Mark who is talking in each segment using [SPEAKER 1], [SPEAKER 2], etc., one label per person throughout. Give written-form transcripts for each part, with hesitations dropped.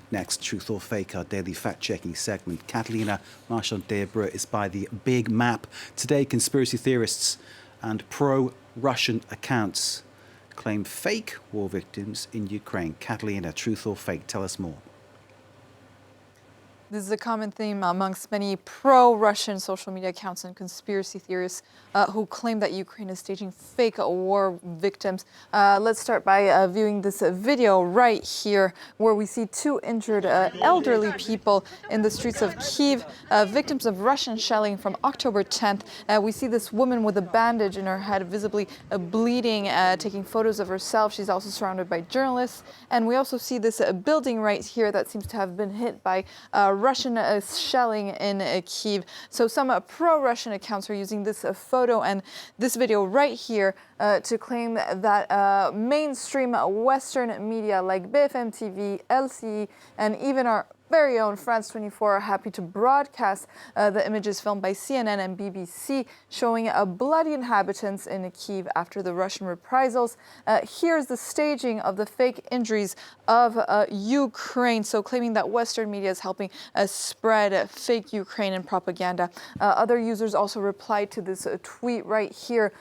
[SPEAKER 1] Next, Truth or Fake, our daily fact-checking segment. Catalina Marchand-Debreu is by the big map. Today, conspiracy theorists and pro-Russian accounts claim fake war victims in Ukraine. Catalina, truth or fake? Tell us more.
[SPEAKER 2] This is a common theme amongst many pro-Russian social media accounts and conspiracy theorists who claim that Ukraine is staging fake war victims. Let's start by viewing this video right here, where we see two injured elderly people in the streets of Kyiv, victims of Russian shelling from October 10th. We see this woman with a bandage in her head, visibly bleeding, taking photos of herself. She's also surrounded by journalists. And we also see this building right here that seems to have been hit by Russian shelling in Kyiv. So some pro-Russian accounts are using this photo and this video right here to claim that mainstream Western media like BFM TV, LCE, and even our very own France 24 are happy to broadcast the images filmed by CNN and BBC showing bloody inhabitants in Kyiv after the Russian reprisals. Here's the staging of the fake injuries of Ukraine, so claiming that Western media is helping spread fake Ukrainian propaganda. Other users also replied to this tweet right here,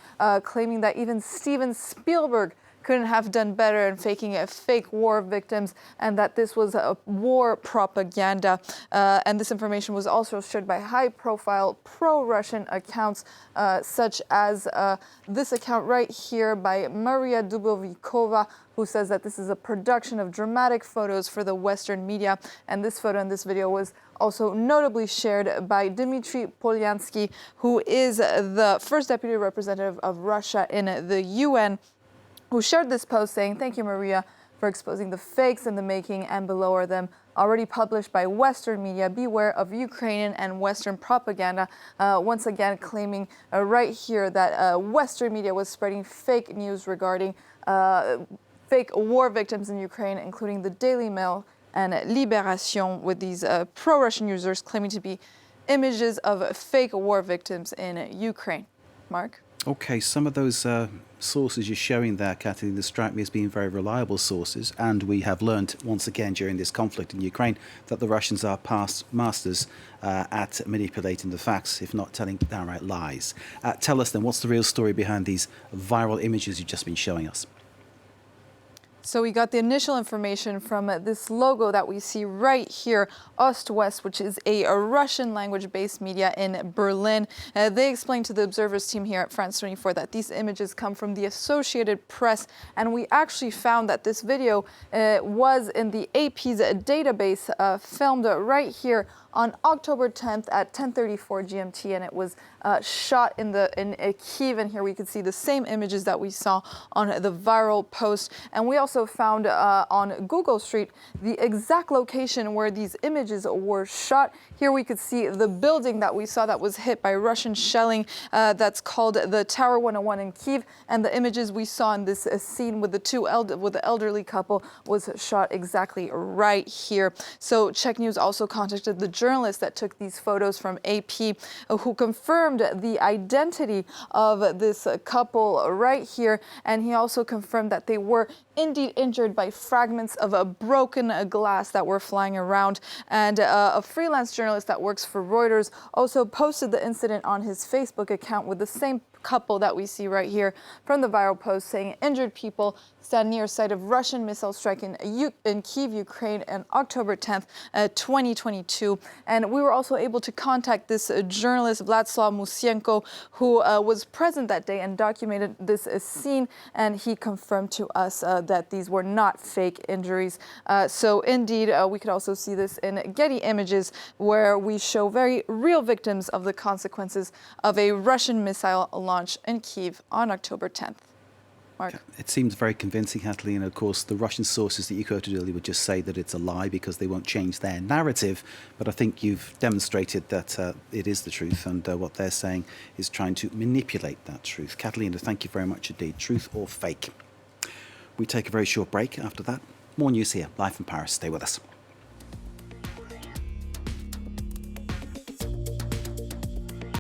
[SPEAKER 2] claiming that even Steven Spielberg couldn't have done better in faking fake war victims, and that this was a war propaganda. And this information was also shared by high-profile pro-Russian accounts, such as this account right here by Maria Dubovnikova, who says that this is a production of dramatic photos for the Western media. And this photo and this video was also notably shared by Dmitry Polyansky, who is the first deputy representative of Russia in the UN, who shared this post saying, "Thank you, Maria, for exposing the fakes in the making," and below are them already published by Western media. Beware of Ukrainian and Western propaganda. Once again, claiming right here that Western media was spreading fake news regarding fake war victims in Ukraine, including the Daily Mail and Libération, with these pro-Russian users claiming to be images of fake war victims in Ukraine. Mark?
[SPEAKER 1] Okay, some of those sources you're showing there, Kathleen, strike me as being very reliable sources, and we have learned once again during this conflict in Ukraine that the Russians are past masters at manipulating the facts, if not telling downright lies. Tell us then, what's the real story behind these viral images you've just been showing us?
[SPEAKER 2] So we got the initial information from this logo that we see right here, Ost-West, which is a Russian language-based media in Berlin. They explained to the Observers team here at France 24 that these images come from the Associated Press, and we actually found that this video was in the AP's database, filmed right here on October 10th at 10:34 GMT, and it was shot in Kyiv. And here we could see the same images that we saw on the viral post. And we also found on Google Street the exact location where these images were shot. Here we could see the building that we saw that was hit by Russian shelling, that's called the Tower 101 in Kyiv. And the images we saw in this scene with the elderly couple was shot exactly right here. So Czech News also contacted the journalist that took these photos from AP, who confirmed the identity of this couple right here. And he also confirmed that they were indeed injured by fragments of a broken glass that were flying around. And a freelance journalist that works for Reuters also posted the incident on his Facebook account with the same couple that we see right here from the viral post, saying injured people stand near site of Russian missile strike in Kyiv, Ukraine on October 10th, 2022. And we were also able to contact this journalist, Vladislav Musienko, who was present that day and documented this scene. And he confirmed to us that these were not fake injuries. So indeed, we could also see this in Getty Images, where we show very real victims of the consequences of a Russian missile launch in Kyiv on October 10th. Mark?
[SPEAKER 1] It seems very convincing, Kathleen. Of course, the Russian sources that you quoted earlier would just say that it's a lie because they won't change their narrative. But I think you've demonstrated that it is the truth, and what they're saying is trying to manipulate that truth. Kathleen, thank you very much indeed. Truth or fake? We take a very short break. After that, more news here, live from Paris. Stay with us.